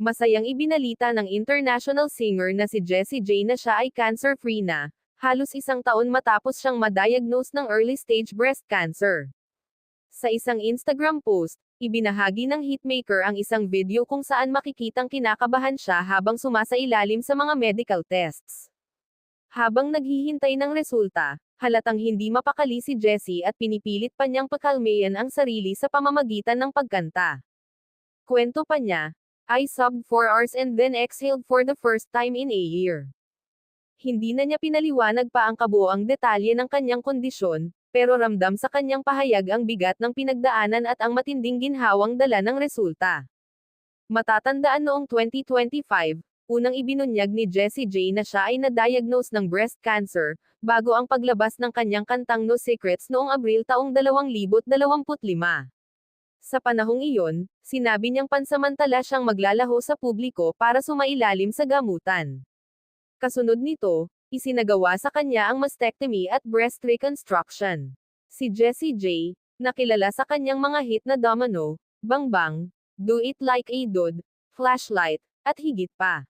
Masayang ibinalita ng international singer na si Jessie J na siya ay cancer-free na, halos isang taon matapos siyang ma-diagnose ng early-stage breast cancer. Sa isang Instagram post, ibinahagi ng hitmaker ang isang video kung saan makikitang kinakabahan siya habang sumasailalim sa mga medical tests. Habang naghihintay ng resulta, halatang hindi mapakali si Jessie at pinipilit pa niyang pakalmayan ang sarili sa pamamagitan ng pagkanta. Kwento pa niya, "I sobbed for hours and then exhaled for the first time in a year." Hindi na niya pinaliwanag pa ang kabuoang detalye ng kanyang kondisyon, pero ramdam sa kanyang pahayag ang bigat ng pinagdaanan at ang matinding ginhawang dala ng resulta. Matatandaan noong 2025, unang ibinunyag ni Jessie J na siya ay na-diagnose ng breast cancer, bago ang paglabas ng kanyang kantang No Secrets noong Abril taong 2025. Sa panahong iyon, sinabi niyang pansamantala siyang maglalaho sa publiko para sumailalim sa gamutan. Kasunod nito, isinagawa sa kanya ang mastectomy at breast reconstruction. Si Jessie J, nakilala sa kanyang mga hit na Domino, Bang Bang, Do It Like a Dude, Flashlight, at higit pa.